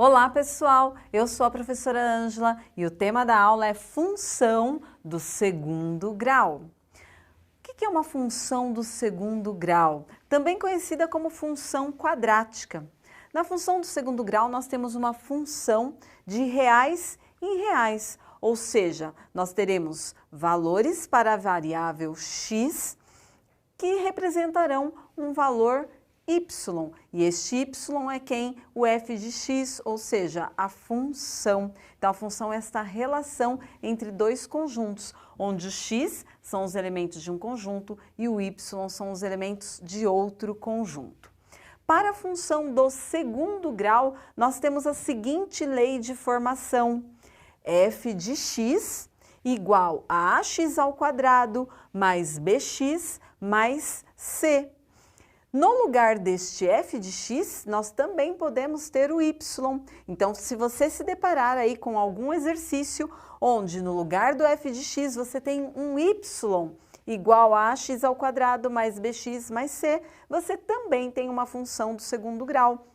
Olá pessoal, eu sou a professora Ângela e o tema da aula é função do segundo grau. O que é uma função do segundo grau? Também conhecida como função quadrática. Na função do segundo grau nós temos uma função de reais em reais, ou seja, nós teremos valores para a variável x que representarão um valor y, e este y é quem? O f de x, ou seja, a função. Então, a função é esta relação entre dois conjuntos, onde o x são os elementos de um conjunto e o y são os elementos de outro conjunto. Para a função do segundo grau, nós temos a seguinte lei de formação: f de x igual a ax ao quadrado mais bx mais c. No lugar deste f de x, nós também podemos ter o y. Então, se você se deparar aí com algum exercício onde no lugar do f de x você tem um y igual a ax ao quadrado mais bx mais c, você também tem uma função do segundo grau,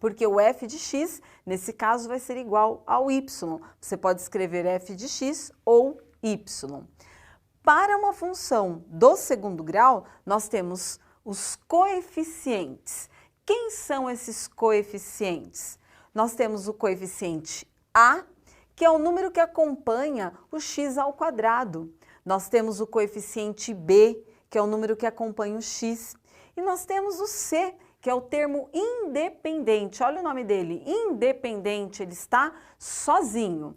porque o f de x, nesse caso, vai ser igual ao y. Você pode escrever f de x ou y. Para uma função do segundo grau, nós temos os coeficientes. Quem são esses coeficientes? Nós temos o coeficiente a, que é o número que acompanha o x ao quadrado. Nós temos o coeficiente b, que é o número que acompanha o x. E nós temos o c, que é o termo independente. Olha o nome dele, independente, ele está sozinho.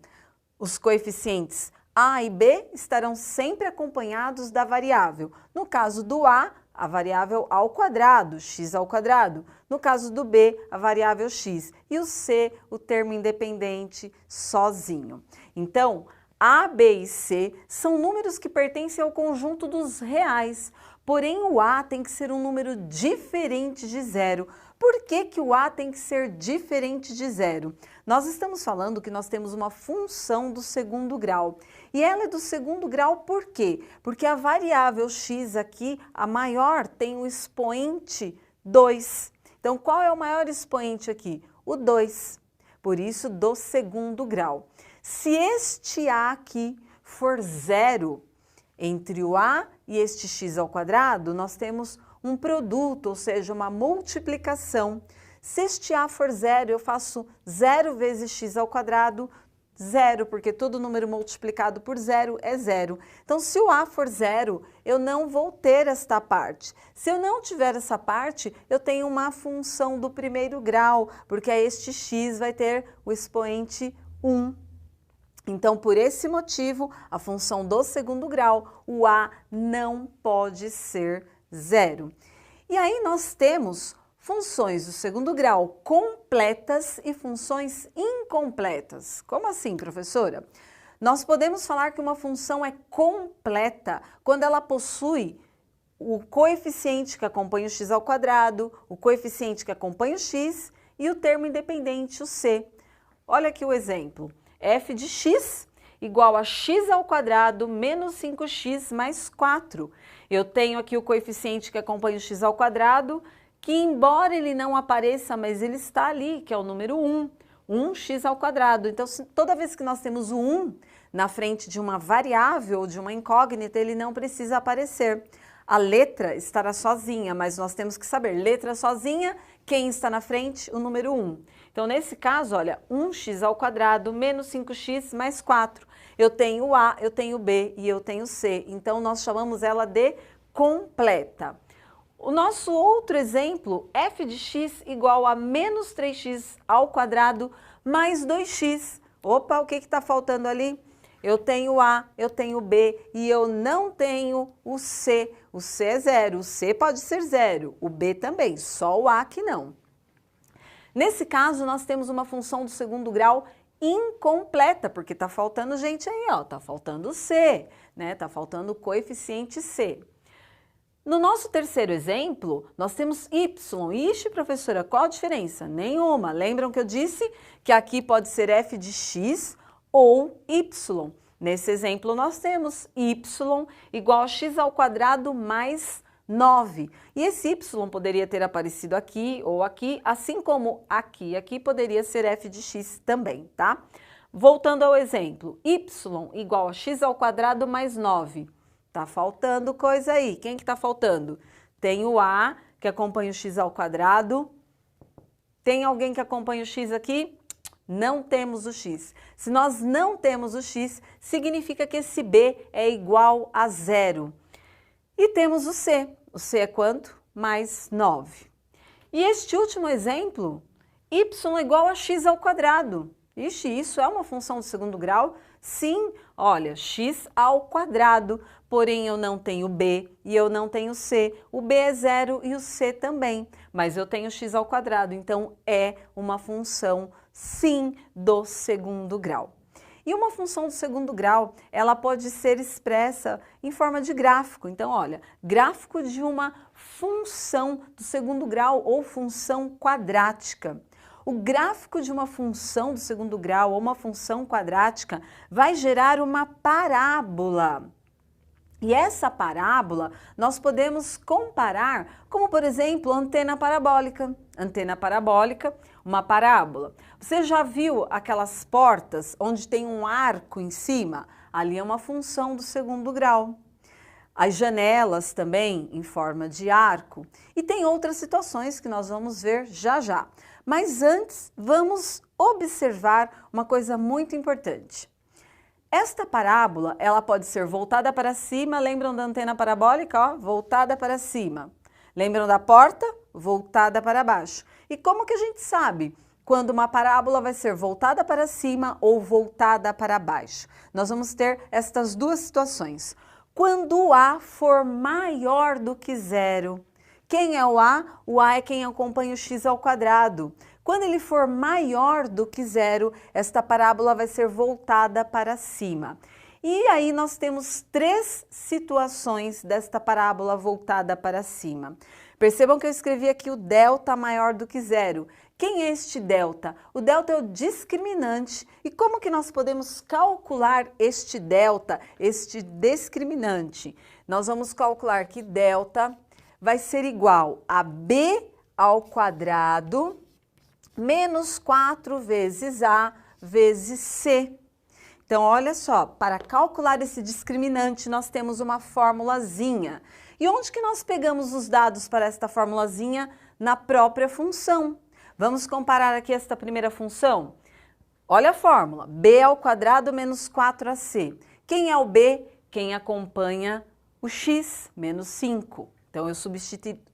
Os coeficientes a e b estarão sempre acompanhados da variável. No caso do a variável ao quadrado, x ao quadrado. No caso do b, a variável x. E o c, o termo independente, sozinho. Então, a, b e c são números que pertencem ao conjunto dos reais. Porém, o a tem que ser um número diferente de zero. Por que que o a tem que ser diferente de zero? Nós estamos falando que nós temos uma função do segundo grau. E ela é do segundo grau por quê? Porque a variável x aqui, a maior, tem o expoente 2. Então, qual é o maior expoente aqui? O 2. Por isso, do segundo grau. Se este a aqui for zero, entre o a e este x ao quadrado, nós temos um produto, ou seja, uma multiplicação. Se este a for zero, eu faço 0 vezes x ao quadrado, zero, porque todo número multiplicado por zero é zero. Então, se o a for zero, eu não vou ter esta parte. Se eu não tiver essa parte, eu tenho uma função do primeiro grau, porque este x vai ter o expoente 1. Então, por esse motivo, a função do segundo grau, o a não pode ser zero. E aí nós temos funções do segundo grau completas e funções incompletas. Como assim, professora? Nós podemos falar que uma função é completa quando ela possui o coeficiente que acompanha o x ao quadrado, o coeficiente que acompanha o x e o termo independente, o c. Olha aqui o exemplo. F de x igual a x ao quadrado menos 5x mais 4. Eu tenho aqui o coeficiente que acompanha o x ao quadrado, que embora ele não apareça, mas ele está ali, que é o número 1. 1x ao quadrado. Então, toda vez que nós temos o 1 na frente de uma variável ou de uma incógnita, ele não precisa aparecer. A letra estará sozinha, mas nós temos que saber, letra sozinha, quem está na frente? O número 1. Então, nesse caso, olha, 1x ao quadrado menos 5x mais 4. Eu tenho o a, eu tenho o b e eu tenho o c. Então, nós chamamos ela de completa. O nosso outro exemplo, f de x igual a menos 3x ao quadrado mais 2x. Opa, o que está faltando ali? Eu tenho a, eu tenho b e eu não tenho o c. O c é zero, o c pode ser zero, o b também, só o a que não. Nesse caso, nós temos uma função do segundo grau incompleta, porque está faltando gente aí, ó, está faltando c, né? Está faltando o coeficiente c. No nosso terceiro exemplo, nós temos y. Ixi, professora, qual a diferença? Nenhuma. Lembram que eu disse que aqui pode ser f de x ou y. Nesse exemplo, nós temos y igual a x ao quadrado mais 9. E esse y poderia ter aparecido aqui ou aqui, assim como aqui. Aqui poderia ser f de x também, tá? Voltando ao exemplo, y igual a x ao quadrado mais 9. Tá faltando coisa aí. Quem que tá faltando? Tem o a, que acompanha o x ao quadrado. Tem alguém que acompanha o x aqui? Não temos o x. Se nós não temos o x, significa que esse b é igual a 0. E temos o c. O c é quanto? Mais 9. E este último exemplo, y igual a x ao quadrado. Ixi, isso é uma função do segundo grau? Sim, olha, x ao quadrado, porém eu não tenho b e eu não tenho c. O b é 0 e o c também, mas eu tenho x ao quadrado, então é uma função, sim, do segundo grau. E uma função do segundo grau, ela pode ser expressa em forma de gráfico. Então, olha, gráfico de uma função do segundo grau ou função quadrática. O gráfico de uma função do segundo grau ou uma função quadrática vai gerar uma parábola. E essa parábola nós podemos comparar como, por exemplo, antena parabólica. Antena parabólica, uma parábola. Você já viu aquelas portas onde tem um arco em cima? Ali é uma função do segundo grau. As janelas também em forma de arco. E tem outras situações que nós vamos ver já já. Mas antes, vamos observar uma coisa muito importante. Esta parábola, ela pode ser voltada para cima, lembram da antena parabólica? Ó, voltada para cima. Lembram da porta? Voltada para baixo. E como que a gente sabe quando uma parábola vai ser voltada para cima ou voltada para baixo? Nós vamos ter estas duas situações. Quando o A for maior do que 0, quem é o A? O A é quem acompanha o x ao quadrado. Quando ele for maior do que 0, esta parábola vai ser voltada para cima. E aí nós temos 3 situações desta parábola voltada para cima. Percebam que eu escrevi aqui o delta maior do que 0. Quem é este delta? O delta é o discriminante. E como que nós podemos calcular este delta, este discriminante? Nós vamos calcular que delta vai ser igual a b ao quadrado menos 4 vezes a vezes c. Então, olha só, para calcular esse discriminante, nós temos uma formulazinha. E onde que nós pegamos os dados para esta formulazinha? Na própria função. Vamos comparar aqui esta primeira função? Olha a fórmula, b ao quadrado menos 4ac. Quem é o b? Quem acompanha o x, menos 5. Então, eu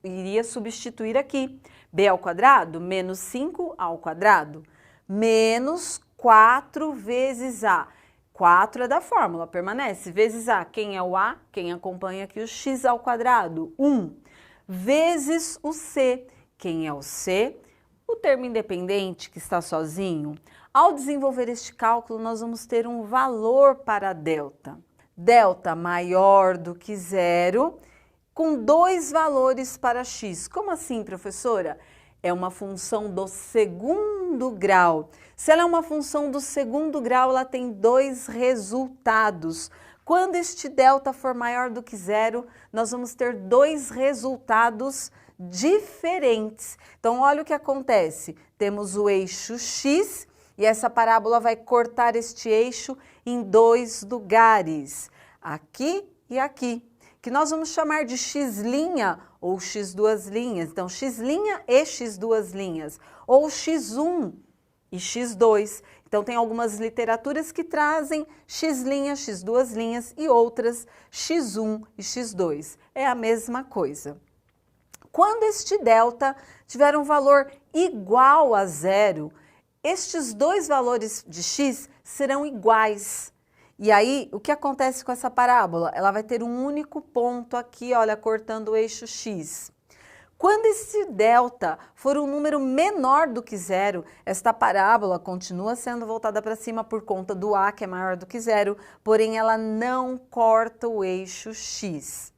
iria substituir aqui. B ao quadrado, menos 5 ao quadrado, menos 4 vezes A. 4 é da fórmula, permanece, vezes A. Quem é o A? Quem acompanha aqui o x ao quadrado, 1. Vezes o C. Quem é o C? O termo independente que está sozinho. Ao desenvolver este cálculo, nós vamos ter um valor para delta. Delta maior do que 0, com 2 valores para x. Como assim, professora? É uma função do segundo grau. Se ela é uma função do segundo grau, ela tem 2 resultados. Quando este delta for maior do que 0, nós vamos ter 2 resultados diferentes. Então, olha o que acontece. Temos o eixo x e essa parábola vai cortar este eixo em 2 lugares, aqui e aqui, que nós vamos chamar de x' ou x duas linhas. Então, x' e x duas linhas, ou x1 e x2. Então, tem algumas literaturas que trazem x', x duas linhas e outras x1 e x2. É a mesma coisa. Quando este delta tiver um valor igual a 0, estes 2 valores de x serão iguais. E aí, o que acontece com essa parábola? Ela vai ter um único ponto aqui, olha, cortando o eixo x. Quando esse delta for um número menor do que 0, esta parábola continua sendo voltada para cima por conta do A, que é maior do que 0, porém ela não corta o eixo x.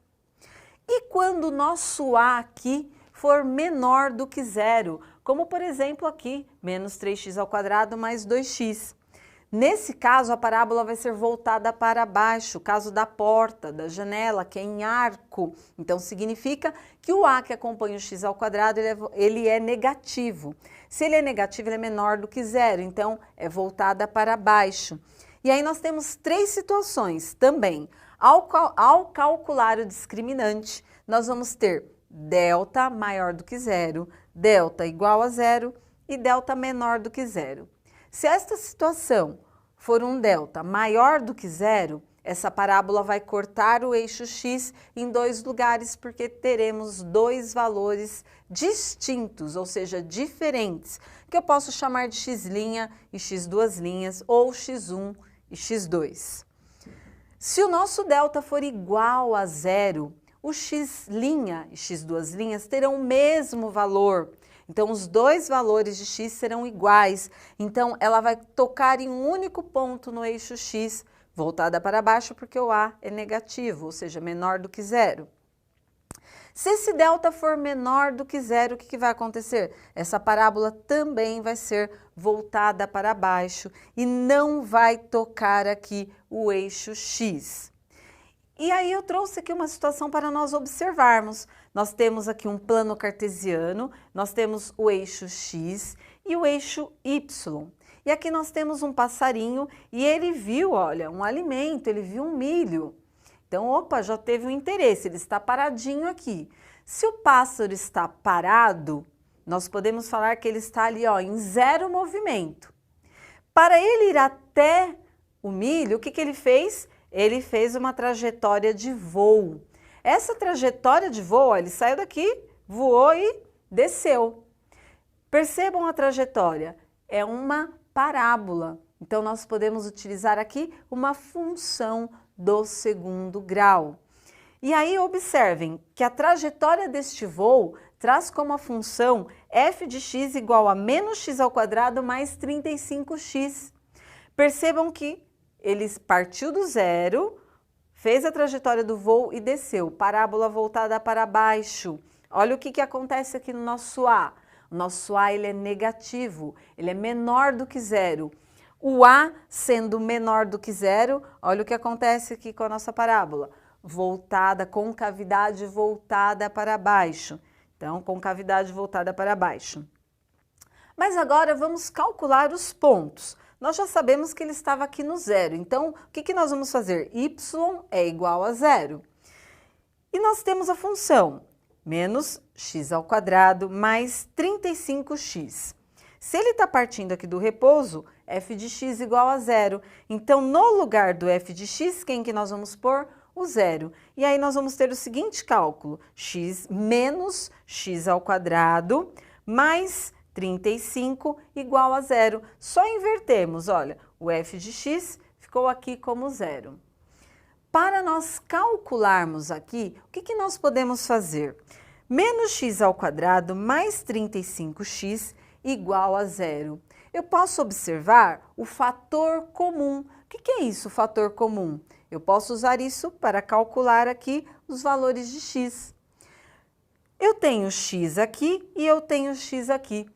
E quando o nosso A aqui for menor do que 0, como por exemplo aqui, menos 3x ao quadrado mais 2x. Nesse caso, a parábola vai ser voltada para baixo, caso da porta, da janela, que é em arco. Então, significa que o A que acompanha o x ao quadrado, ele é negativo. Se ele é negativo, ele é menor do que zero, então é voltada para baixo. E aí nós temos três situações também. Ao calcular o discriminante, nós vamos ter delta maior do que zero, delta igual a zero e delta menor do que zero. Se esta situação for um delta maior do que zero, essa parábola vai cortar o eixo x em dois lugares, porque teremos dois valores distintos, ou seja, diferentes, que eu posso chamar de x' e x duas linhas, ou x1 e x2. Se o nosso delta for igual a zero, o x' e x duas linhas terão o mesmo valor. Então, os dois valores de x serão iguais. Então, ela vai tocar em um único ponto no eixo x, voltada para baixo, porque o A é negativo, ou seja, menor do que zero. Se esse delta for menor do que zero, o que vai acontecer? Essa parábola também vai ser voltada para baixo e não vai tocar aqui o eixo x. E aí eu trouxe aqui uma situação para nós observarmos. Nós temos aqui um plano cartesiano, nós temos o eixo x e o eixo y. E aqui nós temos um passarinho e ele viu, olha, um alimento, ele viu um milho. Então, opa, já teve um interesse, ele está paradinho aqui. Se o pássaro está parado, nós podemos falar que ele está ali, ó, em zero movimento. Para ele ir até o milho, o que ele fez? Ele fez uma trajetória de voo. Essa trajetória de voo, ó, ele saiu daqui, voou e desceu. Percebam a trajetória, é uma parábola. Então, nós podemos utilizar aqui uma função do segundo grau. E aí, observem que a trajetória deste voo traz como a função f de x igual a menos x ao quadrado mais 35x. Percebam que ele partiu do zero, fez a trajetória do voo e desceu. Parábola voltada para baixo. Olha o que acontece aqui no nosso A. O nosso A ele é negativo, ele é menor do que zero. O A sendo menor do que zero, olha o que acontece aqui com a nossa parábola. Voltada, concavidade voltada para baixo. Então, concavidade voltada para baixo. Mas agora vamos calcular os pontos. Nós já sabemos que ele estava aqui no zero, então o que nós vamos fazer? Y é igual a zero. E nós temos a função menos x ao quadrado mais 35x. Se ele está partindo aqui do repouso, f de x igual a zero. Então, no lugar do f de x, quem que nós vamos pôr? O zero. E aí nós vamos ter o seguinte cálculo, x menos x ao quadrado mais 35 igual a zero. Só invertemos, olha, o f de x ficou aqui como zero. Para nós calcularmos aqui, o que nós podemos fazer? Menos x ao quadrado mais 35x igual a zero. Eu posso observar o fator comum. O que é isso, fator comum? Eu posso usar isso para calcular aqui os valores de x. Eu tenho x aqui e eu tenho x aqui.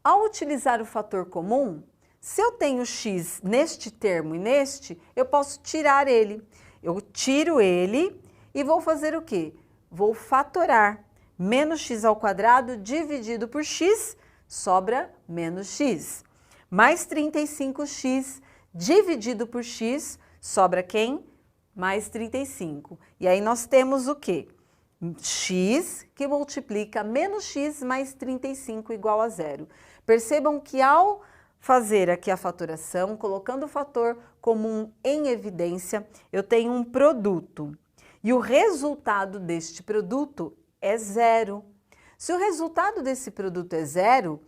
Ao utilizar o fator comum, se eu tenho x neste termo e neste, eu posso tirar ele. Eu tiro ele e vou fazer o quê? Vou fatorar. Menos x ao quadrado dividido por x, sobra menos x. Mais 35x dividido por x, sobra quem? Mais 35. E aí nós temos o quê? X que multiplica menos x mais 35 igual a zero. Percebam que ao fazer aqui a fatoração, colocando o fator comum em evidência, eu tenho um produto. E o resultado deste produto é zero. Se o resultado desse produto é zero,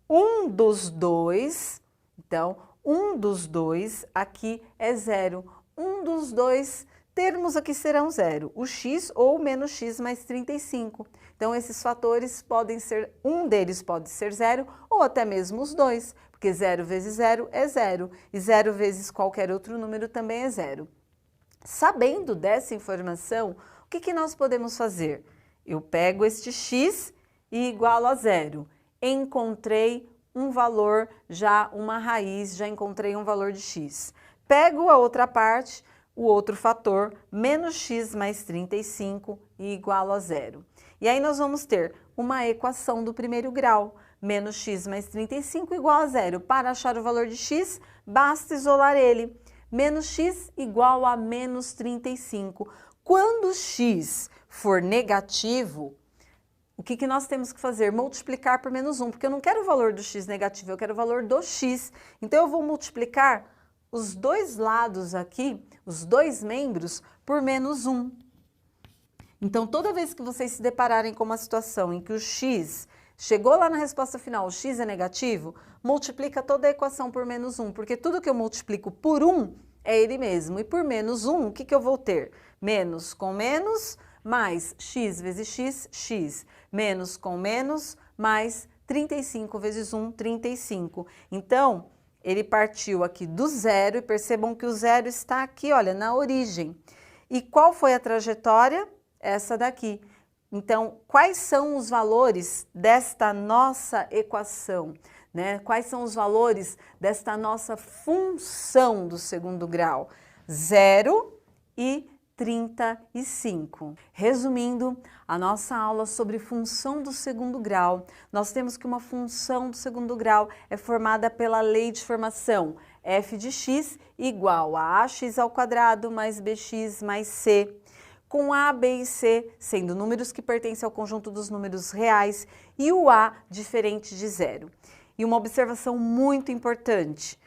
um dos dois, então, um dos dois aqui é zero. Um dos dois termos aqui serão zero, o x ou menos x mais 35. Então, esses fatores podem ser, um deles pode ser zero ou até mesmo os dois, porque 0 vezes 0 é 0 e 0 vezes qualquer outro número também é 0. Sabendo dessa informação, o que nós podemos fazer? Eu pego este x e igualo a 0. Encontrei um valor, já uma raiz, já encontrei um valor de x. Pego a outra parte, o outro fator, menos x mais 35 e igual a zero. E aí nós vamos ter uma equação do primeiro grau, menos x mais 35 igual a zero. Para achar o valor de x, basta isolar ele. Menos x igual a menos 35. Quando x for negativo, o que nós temos que fazer? Multiplicar por menos 1, porque eu não quero o valor do x negativo, eu quero o valor do x. Então, eu vou multiplicar os dois lados aqui, os dois membros, por menos 1. Então, toda vez que vocês se depararem com uma situação em que o x chegou lá na resposta final, o x é negativo, multiplica toda a equação por menos 1, porque tudo que eu multiplico por 1 é ele mesmo. E por menos 1, o que eu vou ter? Menos com menos, mais x vezes x, x. Menos com menos, mais 35 vezes 1, 35. Então, ele partiu aqui do zero, e percebam que o zero está aqui, olha, na origem. E qual foi a trajetória? Essa daqui. Então, quais são os valores desta nossa equação, né? Quais são os valores desta nossa função do segundo grau? 0 e 35. Resumindo, a nossa aula sobre função do segundo grau, nós temos que uma função do segundo grau é formada pela lei de formação f de x igual a ax ao quadrado mais bx mais c, com a, b e c sendo números que pertencem ao conjunto dos números reais e o a diferente de zero. E uma observação muito importante,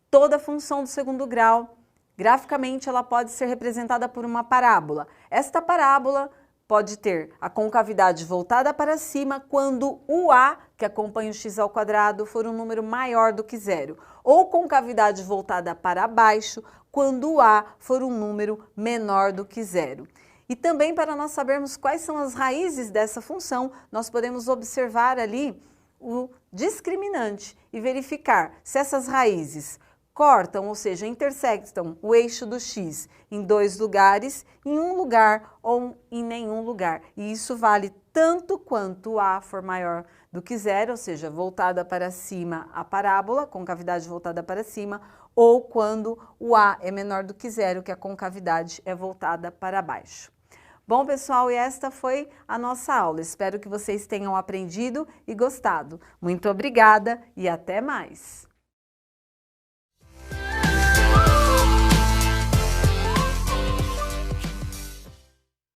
toda função do segundo grau, graficamente, ela pode ser representada por uma parábola. Esta parábola pode ter a concavidade voltada para cima quando o a, que acompanha o x ao quadrado, for um número maior do que zero, ou concavidade voltada para baixo quando o a for um número menor do que zero. E também, para nós sabermos quais são as raízes dessa função, nós podemos observar ali o discriminante e verificar se essas raízes cortam, ou seja, intersectam o eixo do x em dois lugares, em um lugar ou em nenhum lugar. E isso vale tanto quanto o a for maior do que zero, ou seja, voltada para cima a parábola, concavidade voltada para cima, ou quando o a é menor do que zero, que a concavidade é voltada para baixo. Bom, pessoal, e esta foi a nossa aula. Espero que vocês tenham aprendido e gostado. Muito obrigada e até mais!